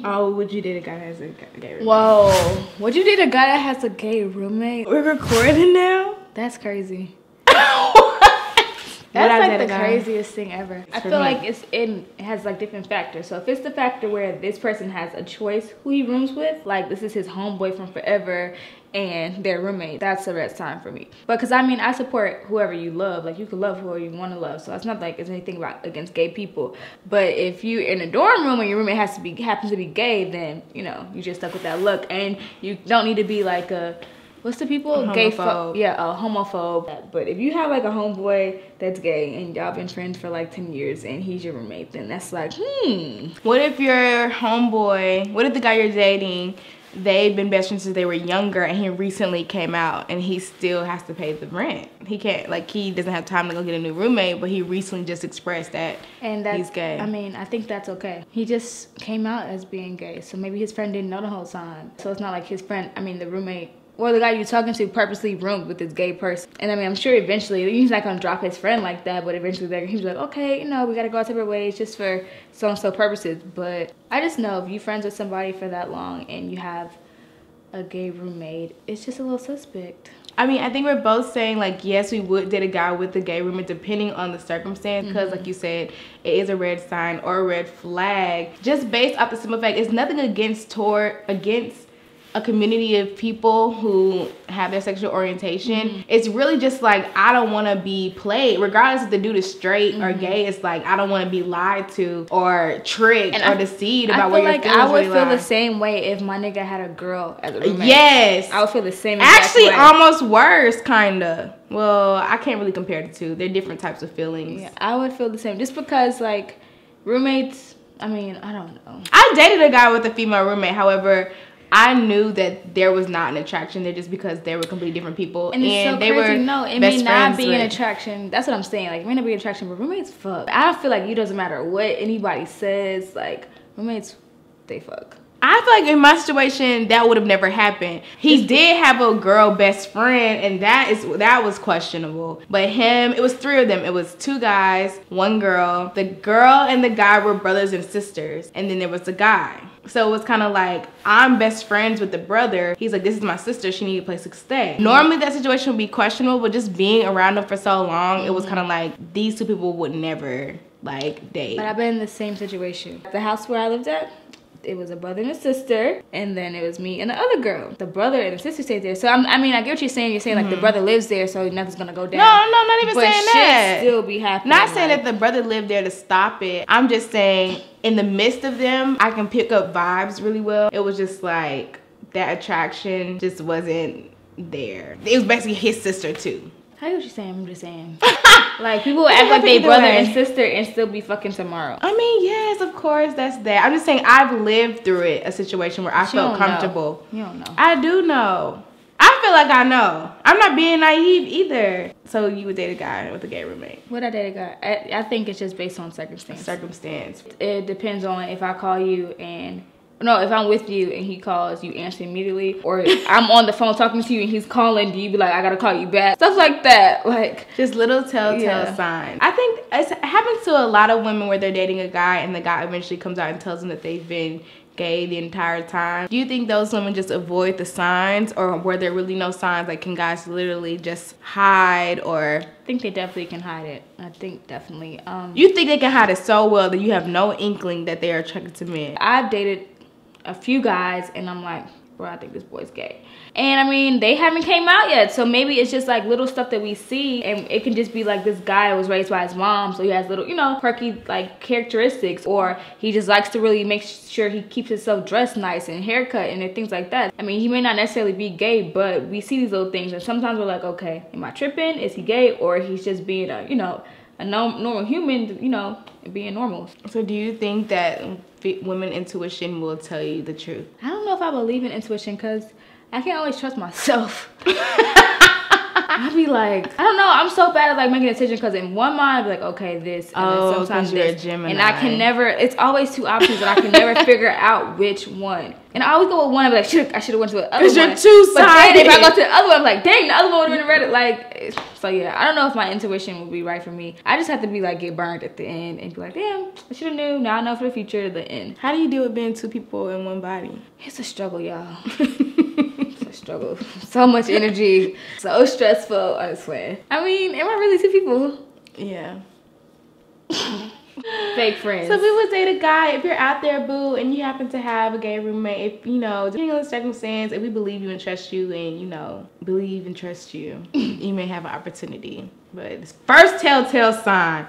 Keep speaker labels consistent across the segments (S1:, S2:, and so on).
S1: Oh, would you date a guy that has a gay roommate?
S2: Whoa. Would you date a guy that has a gay roommate? We're recording now? That's crazy. That's like the craziest thing ever. I feel like it has like different factors. So if it's the factor where this person has a choice who he rooms with, like this is his homeboy from forever and their roommate, that's a red sign for me. But because I mean, I support whoever you love. Like you can love whoever you want to love. So it's not like it's anything about against gay people. But if you're in a dorm room and your roommate happens to be gay, then you know you just stuck with that look, and you don't need to be like a what's the people?
S1: A
S2: gay
S1: homophobe.
S2: Yeah, a homophobe. But if you have like a homeboy that's gay and y'all been friends for like 10 years and he's your roommate, then that's like,
S1: What if your homeboy, what if the guy you're dating, they've been best friends since they were younger and he recently came out and he still has to pay the rent? He can't, like he doesn't have time to go get a new roommate, but he recently just expressed that he's gay.
S2: I mean, I think that's okay. He just came out as being gay. So maybe his friend didn't know the whole time. So it's not like his friend, I mean the roommate, or the guy you're talking to purposely roomed with this gay person. And I mean, I'm sure eventually, he's not gonna drop his friend like that, but eventually he's like, okay, you know, we gotta go our separate ways just for so-and-so purposes. But I just know if you're friends with somebody for that long and you have a gay roommate, it's just a little suspect.
S1: I mean, I think we're both saying, like, yes, we would date a guy with a gay roommate depending on the circumstance, because, like you said, it is a red sign or a red flag. Just based off the simple fact, it's nothing against a community of people who have their sexual orientation. It's really just like, I don't want to be played, regardless if the dude is straight or gay. It's like, I don't want to be lied to or tricked or deceived about where your feelings really lie.
S2: I would feel the same way if my nigga had a girl as a roommate.
S1: Yes,
S2: I would feel the same.
S1: Actually, almost worse, kinda. Well, I can't really compare the two. They're different types of feelings.
S2: Yeah, I would feel the same, just because like roommates. I mean, I don't know.
S1: I dated a guy with a female roommate. However, I knew that there was not an attraction there just because they were completely different people.
S2: And it's so
S1: they
S2: crazy.
S1: were
S2: No, it may not be an attraction. That's what I'm saying. Like, it may not be an attraction, but roommates fuck. I don't feel like it doesn't matter what anybody says. Like, roommates, they fuck.
S1: I feel like in my situation, that would have never happened. He did have a girl best friend, and that was questionable. But him, it was 3 of them. It was 2 guys, 1 girl. The girl and the guy were brothers and sisters, and then there was the guy. So it was kind of like, I'm best friends with the brother. He's like, this is my sister. She needed a place to stay. Normally that situation would be questionable, but just being around them for so long, it was kind of like, these 2 people would never like date.
S2: But I've been in the same situation. The house where I lived at, it was a brother and a sister, and then it was me and the other girl. The brother and the sister stayed there. So I mean, I get what you're saying. You're saying like the brother lives there, so nothing's gonna go down.
S1: No, not even saying that.
S2: But shit still be happening.
S1: Not saying that the brother lived there to stop it. I'm just saying, in the midst of them, I can pick up vibes really well. It was just like, that attraction just wasn't there. It was basically his sister too.
S2: I get what you're saying. I'm just saying. Like, people act like they brother and sister and still be fucking tomorrow.
S1: I mean, yes, of course, that's that. I'm just saying, I've lived through it, a situation where I felt comfortable.
S2: You don't know.
S1: I do know. I feel like I know. I'm not being naive either. So you would date a guy with a gay roommate?
S2: Would I date a guy? I think it's just based on circumstance. It depends on if I call you and... No, if I'm with you and he calls, you answer immediately. Or I'm on the phone talking to you and he's calling, do you be like, I gotta call you back? Stuff like that. Like,
S1: just little telltale signs. I think it happens to a lot of women where they're dating a guy and the guy eventually comes out and tells them that they've been gay the entire time. Do you think those women just avoid the signs, or were there really no signs? Like, can guys literally just hide? Or
S2: I think they definitely can hide it. I think definitely.
S1: You think they can hide it so well that you have no inkling that they are attracted to men?
S2: I've dated a few guys and I'm like, bro, I think this boy's gay. And I mean, they haven't came out yet, so maybe it's just like little stuff that we see, and it can just be like, this guy was raised by his mom, so he has little, you know, quirky like characteristics, or he just likes to really make sure he keeps himself dressed nice and haircut and things like that. I mean, he may not necessarily be gay, but we see these little things, and sometimes we're like, okay, am I tripping? Is he gay? Or he's just being a, you know, a normal human, you know, being normal.
S1: So do you think that women intuition will tell you the truth?
S2: I don't know if I believe in intuition, because I can't always trust myself. I'd be like, I don't know. I'm so bad at like making a decision because in one mind I'd be like, okay, this, and then sometimes
S1: you're a
S2: this,
S1: Gemini.
S2: and I can never. It's always two options, and I can never figure out which one. And I always go with one. I'm like, I should have went to the other one.
S1: Because you're two-sided.
S2: But then if I go to the other one, I'm like, dang, the other one would have been ready. Like, so yeah, I don't know if my intuition would be right for me. I just have to be like, get burned at the end and be like, damn, I should have knew. Now I know for the future, the end.
S1: How do you deal with being two people in one body?
S2: It's a struggle, y'all. It's a struggle. So much energy. So stressful. I swear. I mean, am I really two people?
S1: Yeah.
S2: Fake friends.
S1: So if we would date a guy, if you're out there, boo, and you happen to have a gay roommate, if, you know, depending on the circumstance, if we believe you and trust you and, you know, believe and trust you, you may have an opportunity. But this first telltale sign,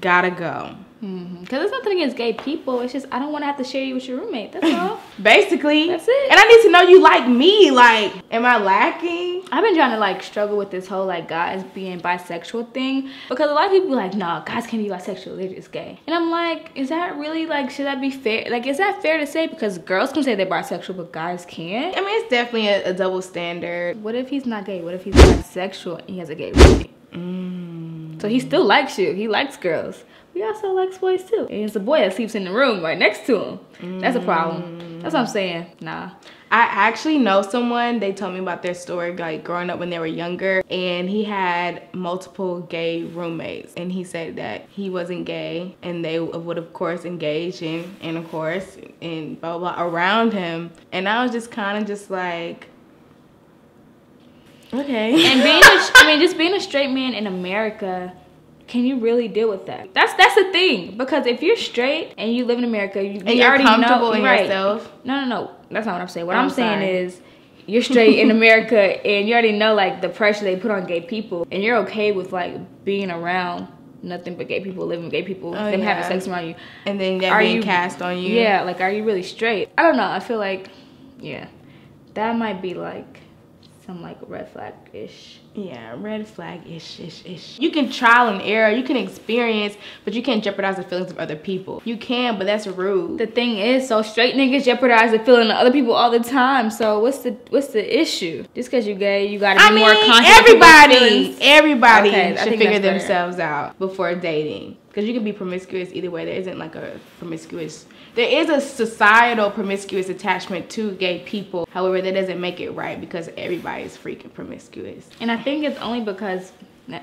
S1: gotta go.
S2: Because it's nothing against gay people. It's just I don't want to have to share you with your roommate. That's all.
S1: Basically.
S2: That's it.
S1: And I need to know you like me. Like, am I lacking?
S2: I've been trying to like struggle with this whole like guys being bisexual thing. Because a lot of people be like, no, guys can't be bisexual. They're just gay. And I'm like, is that really like, should that be fair? Like, is that fair to say? Because girls can say they're bisexual, but guys can't.
S1: I mean, it's definitely a double standard.
S2: What if he's not gay? What if he's bisexual and he has a gay roommate? So he still likes you. He likes girls. He also likes boys too. And it's a boy that sleeps in the room right next to him. That's a problem. That's what I'm saying. Nah.
S1: I actually know someone, they told me about their story, like growing up when they were younger, and he had multiple gay roommates, and he said that he wasn't gay, and they would of course engage in intercourse and blah blah around him, and I was just kind of just like, okay.
S2: And just being a straight man in America, can you really deal with that? That's the thing. Because if you're straight and you live in America, you already
S1: comfortable
S2: know,
S1: in
S2: right.
S1: yourself.
S2: No. That's not what I'm saying. What I'm saying is you're straight in America and you already know like the pressure they put on gay people, and you're okay with like being around nothing but gay people, living with gay people, them having sex around you.
S1: And then that being cast on you.
S2: Yeah, like are you really straight? I don't know. I feel like, yeah, that might be like some like red flag-ish.
S1: Yeah, red flag-ish. You can trial and error, you can experience, but you can't jeopardize the feelings of other people. You can, but that's rude.
S2: The thing is, so straight niggas jeopardize the feeling of other people all the time. So what's the issue? Just because you're gay, you gotta be more conscious.
S1: Everybody should figure themselves out before dating. Because you can be promiscuous either way. There isn't like a promiscuous. There is a societal promiscuous attachment to gay people. However, that doesn't make it right because everybody is freaking promiscuous.
S2: And I think it's only because,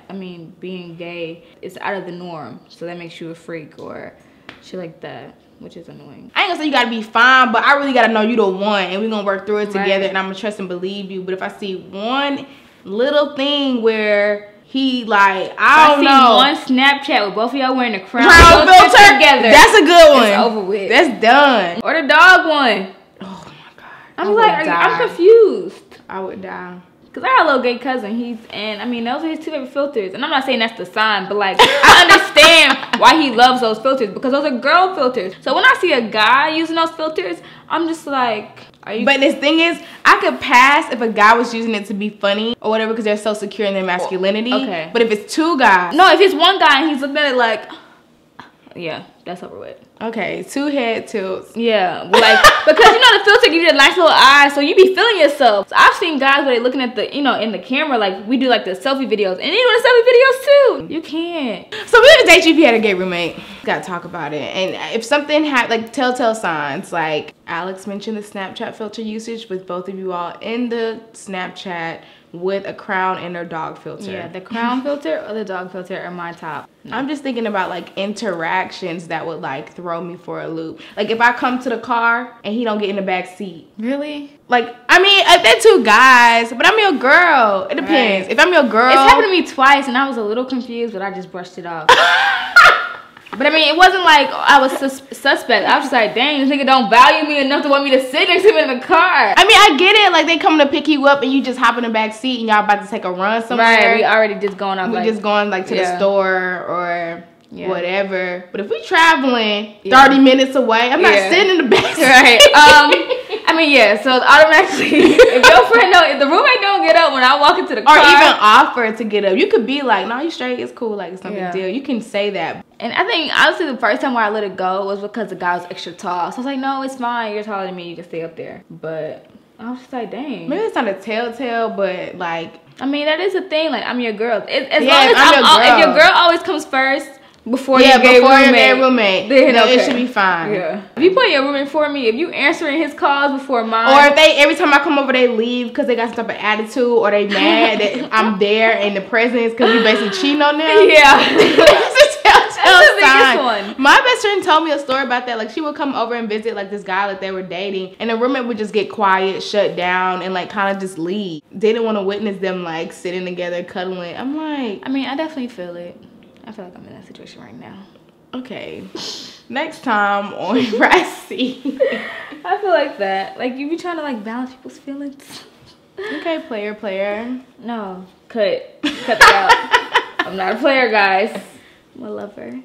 S2: I mean, being gay is out of the norm. So that makes you a freak or shit like that, which is annoying.
S1: I ain't gonna say you gotta be fine, but I really gotta know you the one and we're gonna work through it together, and I'm gonna trust and believe you. But if I see one little thing where he like, I don't know.
S2: One Snapchat with both of y'all wearing the crown
S1: filter
S2: together.
S1: That's a good one.
S2: It's over with.
S1: That's done.
S2: Or the dog one.
S1: Oh my god.
S2: I'm like, I'm confused.
S1: I would die.
S2: Cause I got a little gay cousin. Those are his two favorite filters. And I'm not saying that's the sign, but like I understand why he loves those filters because those are girl filters. So when I see a guy using those filters, I'm just like, are you?
S1: But this thing is, I could pass if a guy was using it to be funny or whatever because they're so secure in their masculinity.
S2: Okay.
S1: But if it's two guys.
S2: No, if it's one guy and he's looking at it like, yeah, that's over with.
S1: Okay, two head tilts.
S2: Yeah, like because you know the filter gives you a nice little eye, so you be feeling yourself. So I've seen guys where they looking at the, in the camera, like we do like the selfie videos, and they do the selfie videos too. You can't.
S1: So we would date you if you had a gay roommate. Gotta talk about it. And if something had like telltale signs, like Alex mentioned the Snapchat filter usage with both of you all in the Snapchat with a crown and a dog filter.
S2: Yeah, the crown filter or the dog filter are my top.
S1: No. I'm just thinking about like interactions that would like throw me for a loop. Like if I come to the car and he don't get in the back seat.
S2: Really?
S1: Like, I mean, they're two guys, but I'm your girl. It depends. Right. If I'm your girl.
S2: It's happened to me twice and I was a little confused, but I just brushed it off. But I mean, it wasn't like I was suspect. I was just like, dang, this nigga don't value me enough to want me to sit next to him in the car.
S1: I mean, I get it. Like, they come to pick you up and you just hop in the back seat and y'all about to take a run somewhere.
S2: Right, we already just going off.
S1: We just going like to the store or whatever. But if we traveling 30 minutes away, I'm not sitting in the back seat.
S2: Right. I mean, yeah, so automatically, if your friend if the roommate don't get up when I walk into the car.
S1: Or even offer to get up. You could be like, no, you straight, it's cool, like, it's no big deal. You can say that.
S2: And I think, honestly, the first time where I let it go was because the guy was extra tall. So I was like, no, it's fine, you're taller than me, you can stay up there. But I was just like, dang.
S1: Maybe it's not a telltale, but like.
S2: I mean, that is a thing. Like, I'm your girl. As
S1: Yeah,
S2: long as if your girl always comes first before your gay roommate,
S1: then okay. It should be fine.
S2: Yeah. If you put your roommate for me, if you answering his calls before mine,
S1: or if they every time I come over they leave because they got some type of attitude, or they mad that I'm there in the presence because we basically cheating on them.
S2: Yeah.
S1: That's the biggest one. My best friend told me a story about that. Like, she would come over and visit like this guy that they were dating, and the roommate would just get quiet, shut down, and like kind of just leave. They didn't want to witness them like sitting together, cuddling. I'm like,
S2: I mean, I definitely feel it. I feel like I'm in that situation right now.
S1: Okay. Next time on Rassy.
S2: I feel like that. Like, you be trying to like balance people's feelings.
S1: Okay, player.
S2: No, cut that out. I'm not a player, guys. I'm a lover.